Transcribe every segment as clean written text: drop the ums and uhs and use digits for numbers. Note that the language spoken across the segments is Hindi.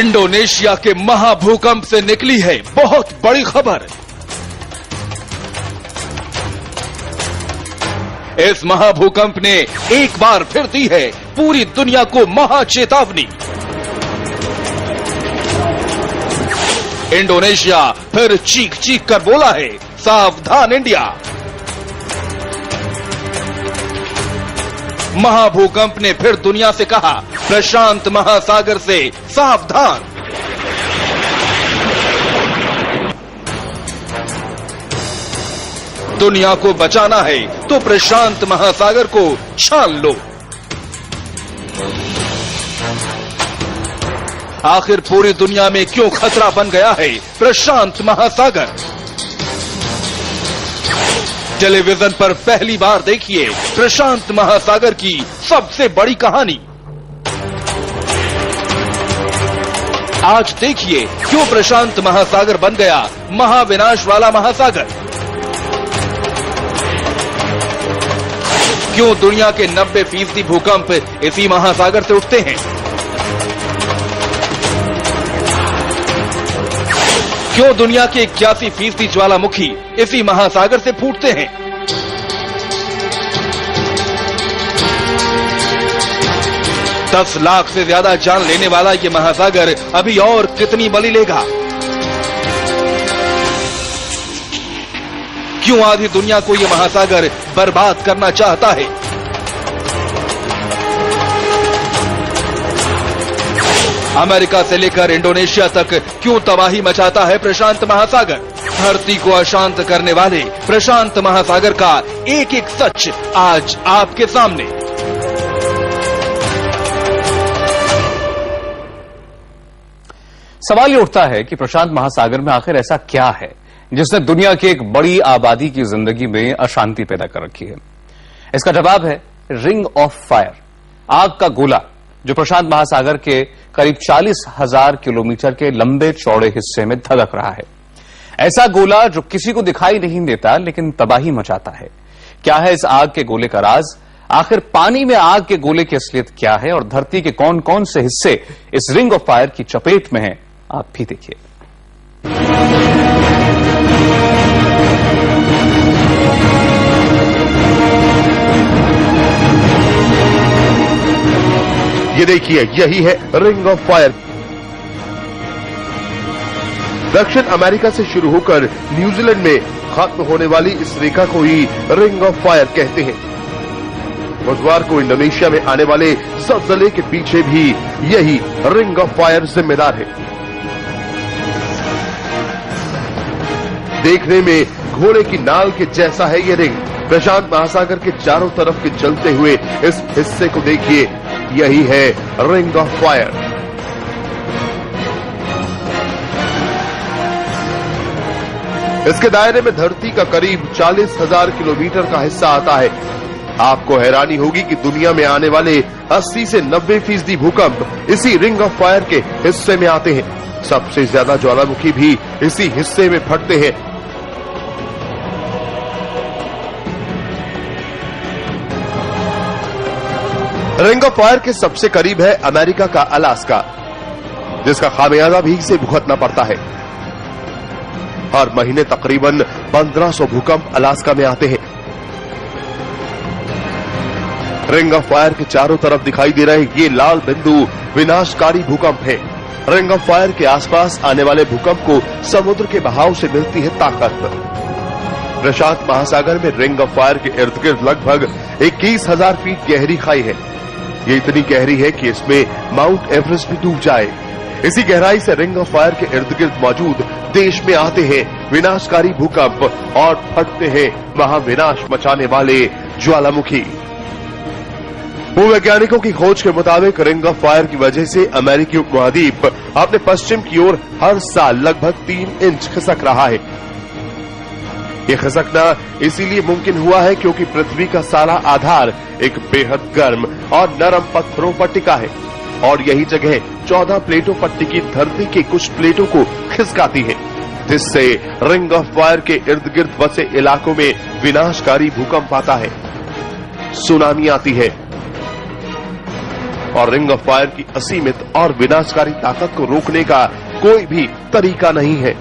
इंडोनेशिया के महाभूकंप से निकली है बहुत बड़ी खबर। इस महाभूकंप ने एक बार फिर दी है पूरी दुनिया को महाचेतावनी। इंडोनेशिया फिर चीख चीख कर बोला है, सावधान इंडिया। महाभूकंप ने फिर दुनिया से कहा, प्रशांत महासागर से सावधान। दुनिया को बचाना है तो प्रशांत महासागर को छान लो। आखिर पूरी दुनिया में क्यों खतरा बन गया है प्रशांत महासागर? टेलीविजन पर पहली बार देखिए प्रशांत महासागर की सबसे बड़ी कहानी। आज देखिए क्यों प्रशांत महासागर बन गया महाविनाश वाला महासागर। क्यों दुनिया के 90% भूकंप इसी महासागर से उठते हैं? क्यों दुनिया के 81% ज्वालामुखी इसी महासागर से फूटते हैं? दस लाख से ज्यादा जान लेने वाला ये महासागर अभी और कितनी बलि लेगा? क्यों आधी दुनिया को ये महासागर बर्बाद करना चाहता है? अमेरिका से लेकर इंडोनेशिया तक क्यों तबाही मचाता है प्रशांत महासागर? धरती को अशांत करने वाले प्रशांत महासागर का एक एक सच आज आपके सामने। सवाल ये उठता है कि प्रशांत महासागर में आखिर ऐसा क्या है जिसने दुनिया की एक बड़ी आबादी की जिंदगी में अशांति पैदा कर रखी है? इसका जवाब है रिंग ऑफ फायर, आग का गोला, जो प्रशांत महासागर के करीब 40,000 किलोमीटर के लंबे चौड़े हिस्से में धधक रहा है। ऐसा गोला जो किसी को दिखाई नहीं देता लेकिन तबाही मचाता है। क्या है इस आग के गोले का राज? आखिर पानी में आग के गोले की असलियत क्या है और धरती के कौन कौन से हिस्से इस रिंग ऑफ फायर की चपेट में हैं? आप भी देखिए। ये देखिए, यही है रिंग ऑफ फायर। दक्षिण अमेरिका से शुरू होकर न्यूजीलैंड में खत्म होने वाली इस रेखा को ही रिंग ऑफ फायर कहते हैं। बुधवार को इंडोनेशिया में आने वाले ज़लज़ले के पीछे भी यही रिंग ऑफ फायर जिम्मेदार है। देखने में घोड़े की नाल के जैसा है ये रिंग। प्रशांत महासागर के चारों तरफ के जलते हुए इस हिस्से को देखिए, यही है रिंग ऑफ फायर। इसके दायरे में धरती का करीब 40,000 किलोमीटर का हिस्सा आता है। आपको हैरानी होगी कि दुनिया में आने वाले 80 से 90% भूकंप इसी रिंग ऑफ फायर के हिस्से में आते हैं। सबसे ज्यादा ज्वालामुखी भी इसी हिस्से में फटते हैं। रिंग ऑफ फायर के सबसे करीब है अमेरिका का अलास्का, जिसका खामियाजा भी इसे भुगतना पड़ता है। हर महीने तकरीबन 1500 भूकंप अलास्का में आते हैं। रिंग ऑफ फायर के चारों तरफ दिखाई दे रहे ये लाल बिंदु विनाशकारी भूकंप है। रिंग ऑफ फायर के आसपास आने वाले भूकंप को समुद्र के बहाव से मिलती है ताकत। प्रशांत महासागर में रिंग ऑफ फायर के इर्द गिर्द लगभग 21,000 फीट गहरी खाई है। ये इतनी गहरी है कि इसमें माउंट एवरेस्ट भी डूब जाए। इसी गहराई से रिंग ऑफ फायर के इर्द गिर्द मौजूद देश में आते हैं विनाशकारी भूकंप और फटते हैं महाविनाश मचाने वाले ज्वालामुखी। भूवैज्ञानिकों की खोज के मुताबिक रिंग ऑफ फायर की वजह से अमेरिकी उपमहाद्वीप अपने पश्चिम की ओर हर साल लगभग 3 इंच खिसक रहा है। ये खिसकना इसीलिए मुमकिन हुआ है क्योंकि पृथ्वी का सारा आधार एक बेहद गर्म और नरम पत्थरों पर टिका है और यही जगह 14 प्लेटों पर टिकी धरती के कुछ प्लेटों को खिसकाती है, जिससे रिंग ऑफ फायर के इर्द गिर्द बसे इलाकों में विनाशकारी भूकंप आता है, सुनामी आती है और रिंग ऑफ फायर की असीमित और विनाशकारी ताकत को रोकने का कोई भी तरीका नहीं है।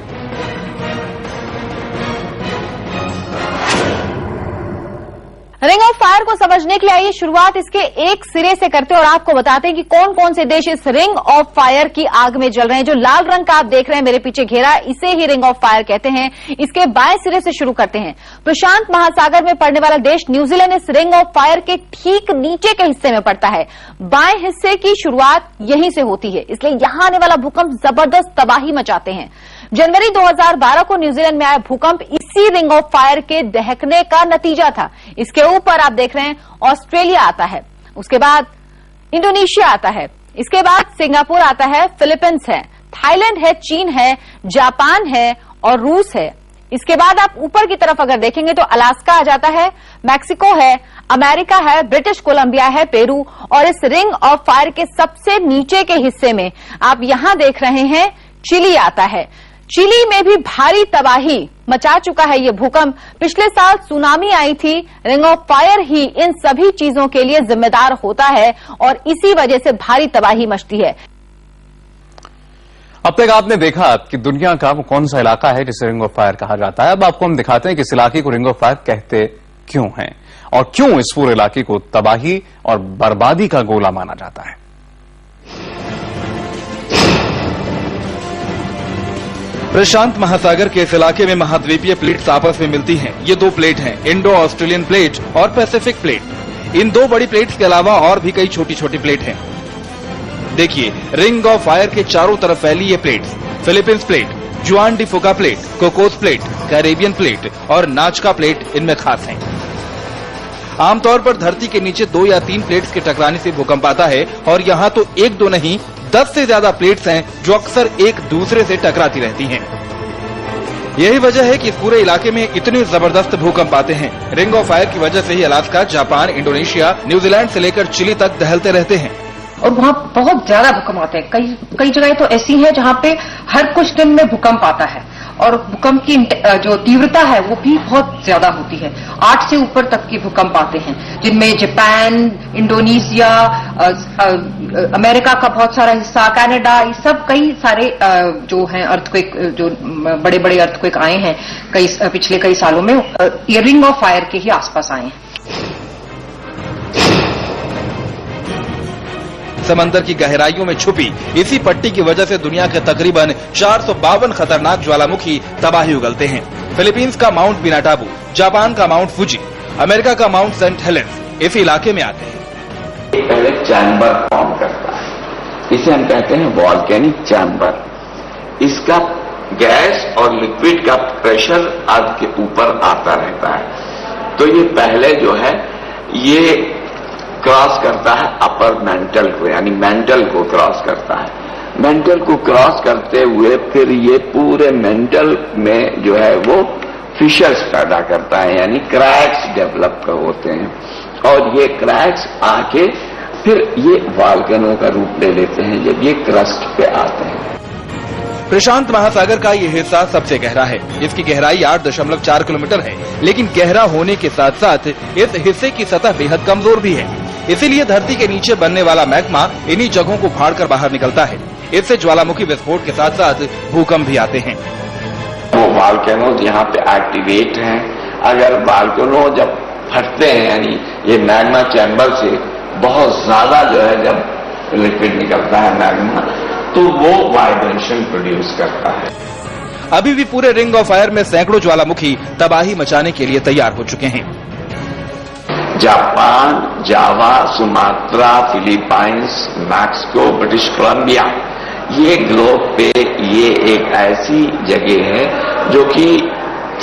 रिंग ऑफ फायर को समझने के लिए आइए शुरुआत इसके एक सिरे से करते हैं और आपको बताते हैं कि कौन कौन से देश इस रिंग ऑफ फायर की आग में जल रहे हैं। जो लाल रंग का आप देख रहे हैं मेरे पीछे घेरा, इसे ही रिंग ऑफ फायर कहते हैं। इसके बाएं सिरे से शुरू करते हैं। प्रशांत महासागर में पड़ने वाला देश न्यूजीलैंड इस रिंग ऑफ फायर के ठीक नीचे के हिस्से में पड़ता है। बाएं हिस्से की शुरुआत यहीं से होती है, इसलिए यहां आने वाला भूकंप जबरदस्त तबाही मचाते हैं। जनवरी 2012 को न्यूजीलैंड में आया भूकंप इसी रिंग ऑफ फायर के दहकने का नतीजा था। इसके ऊपर आप देख रहे हैं ऑस्ट्रेलिया आता है, उसके बाद इंडोनेशिया आता है, इसके बाद सिंगापुर आता है, फिलीपींस है, थाईलैंड है, चीन है, जापान है और रूस है। इसके बाद आप ऊपर की तरफ अगर देखेंगे तो अलास्का आ जाता है, मैक्सिको है, अमेरिका है, ब्रिटिश कोलंबिया है, पेरू और इस रिंग ऑफ फायर के सबसे नीचे के हिस्से में आप यहां देख रहे हैं चिली आता है। चिली में भी भारी तबाही मचा चुका है ये भूकंप। पिछले साल सुनामी आई थी, रिंग ऑफ फायर ही इन सभी चीजों के लिए जिम्मेदार होता है और इसी वजह से भारी तबाही मचती है। अब तक आपने देखा कि दुनिया का वो कौन सा इलाका है जिसे रिंग ऑफ फायर कहा जाता है। अब आपको हम दिखाते हैं कि इस इलाके को रिंग ऑफ फायर कहते क्यों हैं और क्यों इस पूरे इलाके को तबाही और बर्बादी का गोला माना जाता है। प्रशांत महासागर के इस इलाके में महाद्वीपीय प्लेट्स आपस में मिलती हैं। ये दो प्लेट हैं, इंडो ऑस्ट्रेलियन प्लेट और पैसिफिक प्लेट। इन दो बड़ी प्लेट्स के अलावा और भी कई छोटी छोटी प्लेट हैं। देखिए, रिंग ऑफ फायर के चारों तरफ फैली ये plates, Philippines plate, Juan de Fuca plate, Cocos plate, Caribbean plate और नाजका प्लेट इनमें खास हैं। आमतौर पर धरती के नीचे 2 या 3 प्लेट्स के टकराने से भूकंप आता है और यहाँ तो 1-2 नहीं 10 से ज्यादा प्लेट्स हैं जो अक्सर एक दूसरे से टकराती रहती हैं। यही वजह है कि इस पूरे इलाके में इतने जबरदस्त भूकंप आते हैं। रिंग ऑफ फायर की वजह से ही अलास्का, जापान, इंडोनेशिया, न्यूजीलैंड से लेकर चिली तक दहलते रहते हैं। और वहाँ बहुत ज्यादा भूकंप आते हैं। कई जगह तो ऐसी है जहाँ पे हर कुछ दिन में भूकंप आता है और भूकंप की जो तीव्रता है वो भी बहुत ज्यादा होती है। 8 से ऊपर तक के भूकंप आते हैं, जिनमें जापान, इंडोनेशिया, अमेरिका का बहुत सारा हिस्सा, कनाडा, ये सब कई सारे जो हैं अर्थक्वेक, जो बड़े बड़े अर्थक्वेक आए हैं पिछले कई सालों में, ये रिंग ऑफ फायर के ही आसपास आए हैं। समंदर की गहराइयों में छुपी इसी पट्टी की वजह से दुनिया के तकरीबन 452 खतरनाक ज्वालामुखी तबाही उगलते हैं। फिलीपींस का माउंट पिनाटाबू, जापान का माउंट फुजी, अमेरिका का माउंट सेंट हेलेंस इसी इलाके में आते हैं। पहले चैम्बर फॉर्म करता है, इसे हम कहते हैं वॉल्केनिक चैम्बर। इसका गैस और लिक्विड का प्रेशर अर्थ के ऊपर आता रहता है। तो ये पहले जो है ये क्रॉस करता है अपर मेंटल को, यानी मेंटल को क्रॉस करता है। मेंटल को क्रॉस करते हुए फिर ये पूरे मेंटल में जो है वो फिशर्स पैदा करता है, यानी क्रैक्स डेवलप होते हैं और ये क्रैक्स आके फिर ये वॉल्केनो का रूप ले लेते हैं जब ये क्रस्ट पे आते हैं। प्रशांत महासागर का ये हिस्सा सबसे गहरा है। इसकी गहराई 8.4 किलोमीटर है, लेकिन गहरा होने के साथ साथ इस हिस्से की सतह बेहद कमजोर भी है। इसीलिए धरती के नीचे बनने वाला मैग्मा इन्हीं जगहों को फाड़कर बाहर निकलता है। इससे ज्वालामुखी विस्फोट के साथ साथ भूकंप भी आते हैं। वो वॉल्केनोज यहाँ पे एक्टिवेट हैं। अगर वॉल्केनो जब फटते हैं, यानी ये मैग्मा चैम्बर से बहुत ज्यादा जो है जब लिक्विड निकलता है मैग्मा, तो वो वाइब्रेशन प्रोड्यूस करता है। अभी भी पूरे रिंग ऑफ फायर में सैकड़ों ज्वालामुखी तबाही मचाने के लिए तैयार हो चुके हैं। Japan, Java, Sumatra, Philippines, Mexico, British Columbia, ये ग्लोब पे ये एक ऐसी जगह है जो कि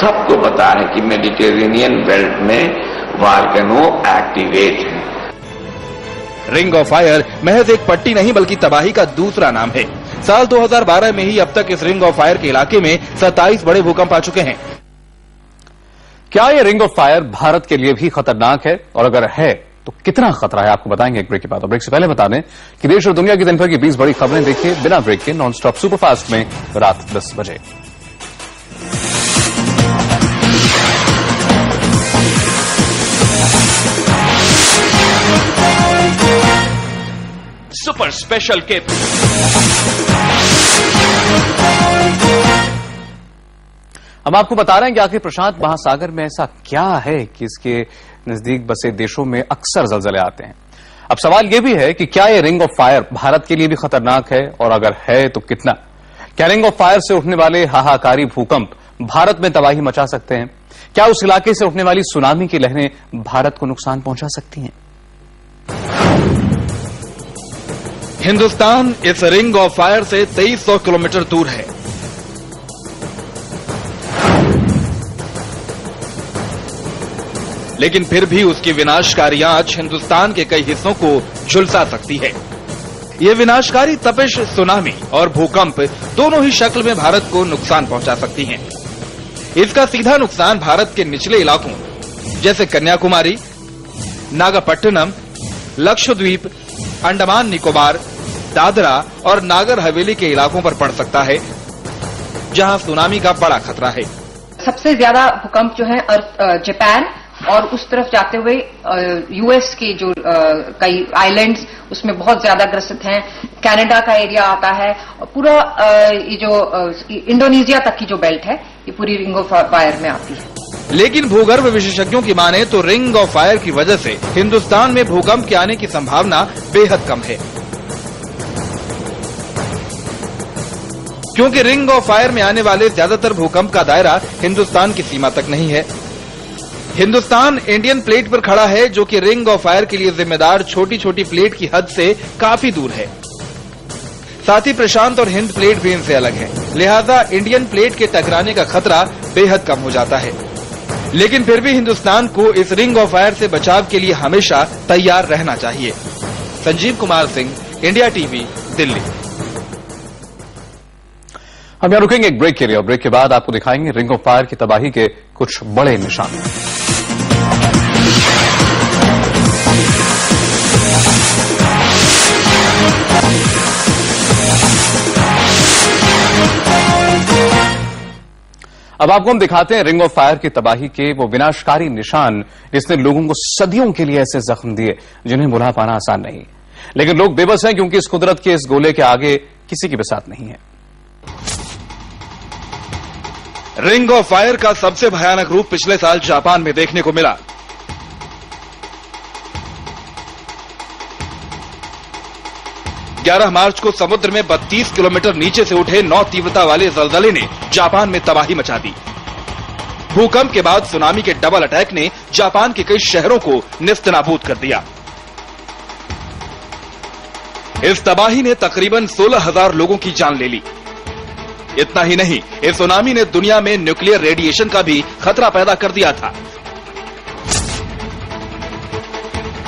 सबको पता है कि मेडिटेरेनियन बेल्ट में वॉल्केनो एक्टिवेट है। रिंग ऑफ फायर महज एक पट्टी नहीं बल्कि तबाही का दूसरा नाम है। साल 2012 में ही अब तक इस रिंग ऑफ फायर के इलाके में 27 बड़े भूकंप आ चुके हैं। क्या ये रिंग ऑफ फायर भारत के लिए भी खतरनाक है और अगर है तो कितना खतरा है, आपको बताएंगे एक ब्रेक के बाद। और ब्रेक से पहले बता दें कि देश और दुनिया की दिन भर की 20 बड़ी खबरें देखिए बिना ब्रेक के नॉन स्टॉप सुपरफास्ट में रात 10 बजे। Super special kit. हम आपको बता रहे हैं कि आखिर प्रशांत महासागर में ऐसा क्या है कि इसके नजदीक बसे देशों में अक्सर जलजले आते हैं। अब सवाल यह भी है कि क्या ये रिंग ऑफ फायर भारत के लिए भी खतरनाक है, और अगर है तो कितना? क्या रिंग ऑफ फायर से उठने वाले हाहाकारी भूकंप भारत में तबाही मचा सकते हैं? क्या उस इलाके से उठने वाली सुनामी की लहरें भारत को नुकसान पहुंचा सकती हैं? हिंदुस्तान इस रिंग ऑफ फायर से 2300 किलोमीटर दूर है। लेकिन फिर भी उसकी विनाशकारी आंच हिंदुस्तान के कई हिस्सों को झुलसा सकती है। ये विनाशकारी तपिश सुनामी और भूकंप दोनों ही शक्ल में भारत को नुकसान पहुंचा सकती हैं। इसका सीधा नुकसान भारत के निचले इलाकों जैसे कन्याकुमारी, नागपट्टिनम, लक्षद्वीप, अंडमान निकोबार, दादरा और नागर हवेली के इलाकों पर पड़ सकता है, जहां सुनामी का बड़ा खतरा है। सबसे ज्यादा भूकंप जो है जापान और उस तरफ जाते हुए यूएस के जो कई आइलैंड्स उसमें बहुत ज्यादा ग्रसित हैं। कनाडा का एरिया आता है, पूरा ये जो इंडोनेशिया तक की जो बेल्ट है ये पूरी रिंग ऑफ फायर में आती है। लेकिन भूगर्भ विशेषज्ञों की माने तो रिंग ऑफ फायर की वजह से हिंदुस्तान में भूकंप के आने की संभावना बेहद कम है, क्योंकि रिंग ऑफ फायर में आने वाले ज्यादातर भूकंप का दायरा हिंदुस्तान की सीमा तक नहीं है। हिंदुस्तान इंडियन प्लेट पर खड़ा है, जो कि रिंग ऑफ फायर के लिए जिम्मेदार छोटी छोटी प्लेट की हद से काफी दूर है। साथ ही प्रशांत और हिंद प्लेट भी इनसे अलग है, लिहाजा इंडियन प्लेट के टकराने का खतरा बेहद कम हो जाता है। लेकिन फिर भी हिंदुस्तान को इस रिंग ऑफ फायर से बचाव के लिए हमेशा तैयार रहना चाहिए। Sanjeev Kumar Singh, India TV, Delhi. हम यहां रुकेंगे एक ब्रेक के लिए, और ब्रेक के बाद आपको दिखाएंगे रिंग ऑफ फायर की तबाही के कुछ बड़े निशान। अब आपको हम दिखाते हैं रिंग ऑफ फायर की तबाही के वो विनाशकारी निशान। इसने लोगों को सदियों के लिए ऐसे जख्म दिए जिन्हें भुला पाना आसान नहीं, लेकिन लोग बेबस हैं क्योंकि इस कुदरत के इस गोले के आगे किसी की भी साथ नहीं है। रिंग ऑफ फायर का सबसे भयानक रूप पिछले साल जापान में देखने को मिला। ग्यारह मार्च को समुद्र में 32 किलोमीटर नीचे से उठे 9 तीव्रता वाले जलजले ने जापान में तबाही मचा दी। भूकंप के बाद सुनामी के डबल अटैक ने जापान के कई शहरों को निस्तनाबूद कर दिया। इस तबाही ने तकरीबन 16,000 लोगों की जान ले ली। इतना ही नहीं, इस सुनामी ने दुनिया में न्यूक्लियर रेडिएशन का भी खतरा पैदा कर दिया था।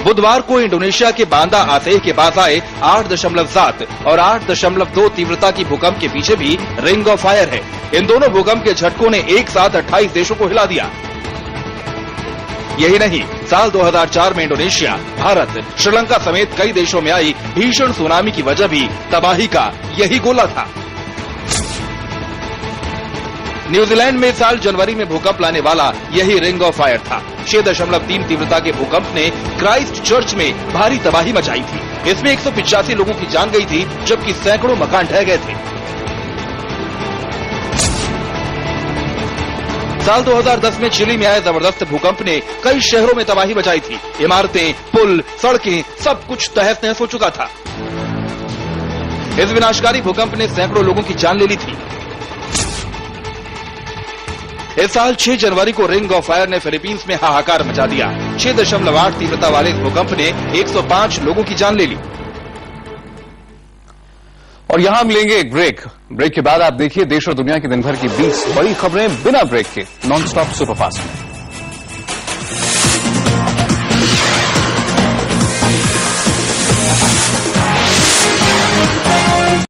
बुधवार को इंडोनेशिया के बांदा आतेह के पास आए 8.7 और 8.2 तीव्रता की भूकंप के पीछे भी रिंग ऑफ फायर है। इन दोनों भूकंप के झटकों ने एक साथ 28 देशों को हिला दिया। यही नहीं, साल 2004 में इंडोनेशिया, भारत, श्रीलंका समेत कई देशों में आई भीषण सुनामी की वजह भी तबाही का यही गोला था। न्यूजीलैंड में इस साल जनवरी में भूकंप लाने वाला यही रिंग ऑफ फायर था। 6.3 तीव्रता के भूकंप ने क्राइस्ट चर्च में भारी तबाही मचाई थी। इसमें 185 लोगों की जान गई थी, जबकि सैकड़ों मकान ढह गए थे। साल 2010 में चिली में आए जबरदस्त भूकंप ने कई शहरों में तबाही मचाई थी। इमारतें, पुल, सड़कें, सब कुछ तहस नहस हो चुका था। इस विनाशकारी भूकंप ने सैकड़ों लोगों की जान ले ली थी। इस साल 6 जनवरी को रिंग ऑफ फायर ने फिलीपींस में हाहाकार मचा दिया। 6.8 तीव्रता वाले इस भूकंप ने 105 लोगों की जान ले ली। और यहां हम लेंगे एक ब्रेक। ब्रेक के बाद आप देखिए देश और दुनिया की दिन भर की 20 बड़ी खबरें बिना ब्रेक के नॉन स्टॉप सुपरफास्ट में।